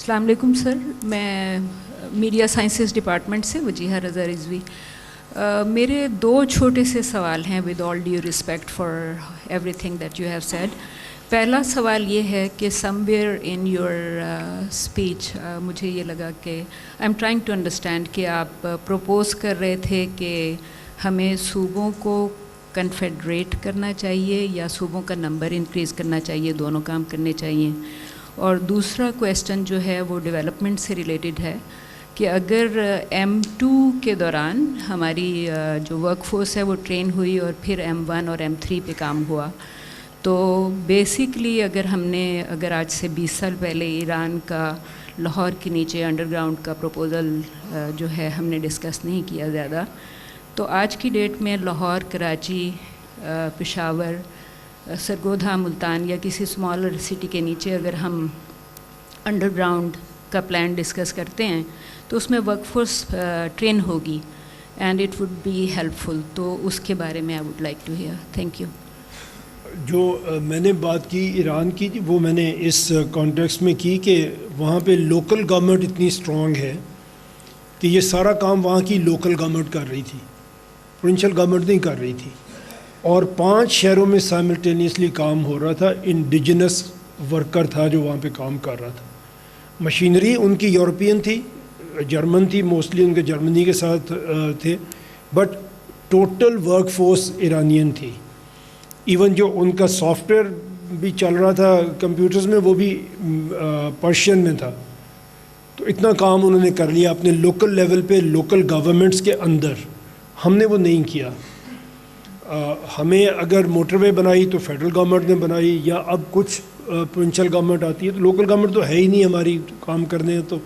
السلام علیکم سر، میں میڈیا سائنسز ڈپارٹمنٹ سے وجیہہ رضا رضوی. میرے دو چھوٹے سے سوال ہیں with all due respect for every thing that you have said. پہلا سوال یہ ہے کہ سم ویئر ان یور اسپیچ مجھے یہ لگا کہ I am trying to understand کہ آپ پروپوز کر رہے تھے کہ ہمیں صوبوں کو کنفیڈریٹ کرنا چاہیے یا صوبوں کا نمبر انکریز کرنا چاہیے، دونوں کام کرنے چاہیے. اور دوسرا کویسچن جو ہے وہ ڈیولپمنٹ سے ریلیٹڈ ہے کہ اگر M2 کے دوران ہماری جو ورک فورس ہے وہ ٹرین ہوئی اور پھر M1 اور M3 پہ کام ہوا، تو بیسکلی اگر آج سے 20 سال پہلے ایران کا لاہور کے نیچے انڈر گراؤنڈ کا پروپوزل جو ہے ہم نے ڈسکس نہیں کیا زیادہ، تو آج کی ڈیٹ میں لاہور، کراچی، پشاور، سرگودھا، ملتان یا کسی اسمالر سٹی کے نیچے اگر ہم انڈر گراؤنڈ کا پلان ڈسکس کرتے ہیں تو اس میں ورک فورس ٹرین ہوگی and it would be helpful. تو اس کے بارے میں I would like to hear. Thank you. جو میں نے بات کی ایران کی، وہ میں نے اس کانٹیکسٹ میں کی کہ وہاں پہ لوکل گورنمنٹ اتنی اسٹرانگ ہے کہ یہ سارا کام وہاں کی لوکل گورنمنٹ کر رہی تھی، پروونشل گورنمنٹ نہیں کر رہی تھی. اور 5 شہروں میں سائملٹینیسلی کام ہو رہا تھا. انڈیجنس ورکر تھا جو وہاں پہ کام کر رہا تھا. مشینری ان کی یورپین تھی، جرمن تھی، موسٹلی ان کے جرمنی کے ساتھ تھے، but total work force Iranian تھی. ایون جو ان کا سافٹ ویئر بھی چل رہا تھا کمپیوٹرز میں، وہ بھی پرشین میں تھا. تو اتنا کام انہوں نے کر لیا اپنے لوکل لیول پہ، لوکل گورنمنٹس کے اندر. ہم نے وہ نہیں کیا. ہمیں اگر موٹر وے بنائی تو فیڈرل گورنمنٹ نے بنائی، یا اب کچھ پروونشل گورنمنٹ آتی ہے، تو لوکل گورنمنٹ تو ہے ہی نہیں ہماری کام کرنے. تو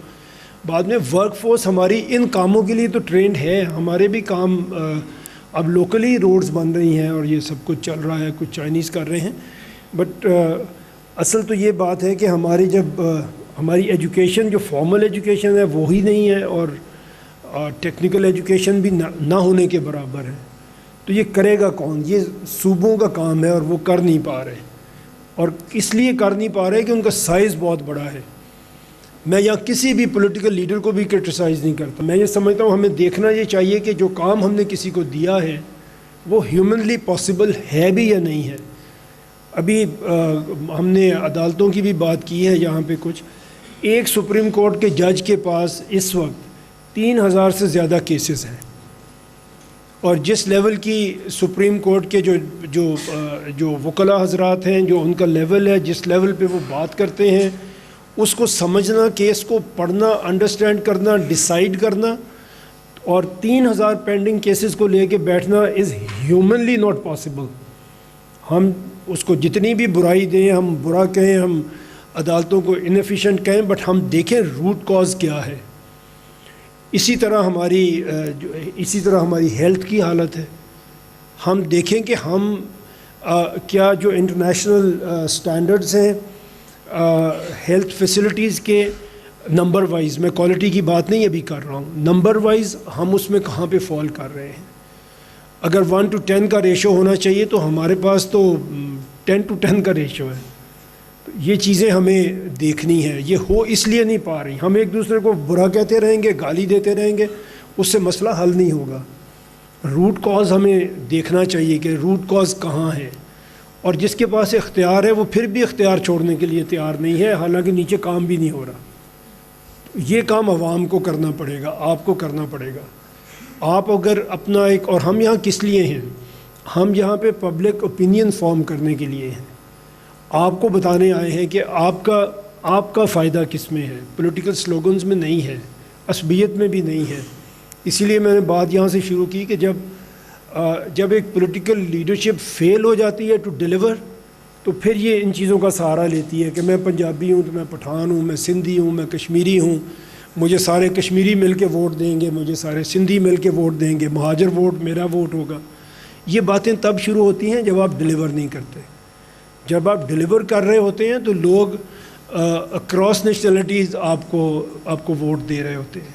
بعد میں ورک فورس ہماری ان کاموں کے لیے تو ٹرینڈ ہے. ہمارے بھی کام اب لوکلی روڈز بن رہی ہیں اور یہ سب کچھ چل رہا ہے، کچھ چائنیز کر رہے ہیں. بٹ اصل تو یہ بات ہے کہ ہماری ایجوکیشن جو فارمل ایجوکیشن ہے وہی نہیں ہے، اور ٹیکنیکل ایجوکیشن بھی نہ ہونے کے برابر ہے. تو یہ کرے گا کون؟ یہ صوبوں کا کام ہے اور وہ کر نہیں پا رہے. اور اس لیے کر نہیں پا رہے کہ ان کا سائز بہت بڑا ہے. میں یہاں کسی بھی پولیٹیکل لیڈر کو بھی کرٹیسائز نہیں کرتا. میں یہ سمجھتا ہوں ہمیں دیکھنا یہ چاہیے کہ جو کام ہم نے کسی کو دیا ہے وہ ہیومنلی پاسبل ہے بھی یا نہیں ہے. ابھی ہم نے عدالتوں کی بھی بات کی ہے یہاں پہ. کچھ ایک سپریم کورٹ کے جج کے پاس اس وقت 3000 سے زیادہ کیسز ہیں، اور جس لیول کی سپریم کورٹ کے جو وکلاء حضرات ہیں، جو ان کا لیول ہے، جس لیول پہ وہ بات کرتے ہیں، اس کو سمجھنا، کیس کو پڑھنا، انڈرسٹینڈ کرنا، ڈیسائیڈ کرنا، اور 3000 پینڈنگ کیسز کو لے کے بیٹھنا از ہیومنلی ناٹ پاسبل. ہم اس کو جتنی بھی برائی دیں، ہم برا کہیں، ہم عدالتوں کو انیفیشینٹ کہیں، بٹ ہم دیکھیں روٹ کاز کیا ہے. اسی طرح ہماری ہیلتھ کی حالت ہے. ہم دیکھیں کہ ہم کیا جو انٹرنیشنل سٹینڈرڈز ہیں ہیلتھ فیسلٹیز کے نمبر وائز، میں کوالٹی کی بات نہیں ابھی کر رہا ہوں، نمبر وائز ہم اس میں کہاں پہ فال کر رہے ہیں. اگر 1:10 کا ریشو ہونا چاہیے تو ہمارے پاس تو 10:10 کا ریشو ہے. یہ چیزیں ہمیں دیکھنی ہے. یہ ہو اس لیے نہیں پا رہی. ہم ایک دوسرے کو برا کہتے رہیں گے، گالی دیتے رہیں گے، اس سے مسئلہ حل نہیں ہوگا. روٹ کاز ہمیں دیکھنا چاہیے کہ روٹ کاز کہاں ہے. اور جس کے پاس اختیار ہے وہ پھر بھی اختیار چھوڑنے کے لیے تیار نہیں ہے، حالانکہ نیچے کام بھی نہیں ہو رہا. یہ کام عوام کو کرنا پڑے گا، آپ کو کرنا پڑے گا. آپ اگر اپنا اور ہم یہاں کس لیے ہیں؟ ہم یہاں پہ پبلک اوپینین فارم کرنے کے لیے ہیں. آپ کو بتانے آئے ہیں کہ آپ کا فائدہ کس میں ہے. پولیٹیکل سلوگنز میں نہیں ہے، عصبیت میں بھی نہیں ہے. اسی لیے میں نے بات یہاں سے شروع کی کہ جب ایک پولیٹیکل لیڈرشپ فیل ہو جاتی ہے ٹو ڈیلیور، تو پھر یہ ان چیزوں کا سہارا لیتی ہے کہ میں پنجابی ہوں تو میں پٹھان ہوں، میں سندھی ہوں، میں کشمیری ہوں، مجھے سارے کشمیری مل کے ووٹ دیں گے، مجھے سارے سندھی مل کے ووٹ دیں گے، مہاجر ووٹ میرا ووٹ ہوگا. یہ باتیں تب شروع ہوتی ہیں جب آپ ڈیلیور نہیں کرتے. جب آپ ڈیلیور کر رہے ہوتے ہیں تو لوگ اکراس نیشنلٹیز آپ کو ووٹ دے رہے ہوتے ہیں.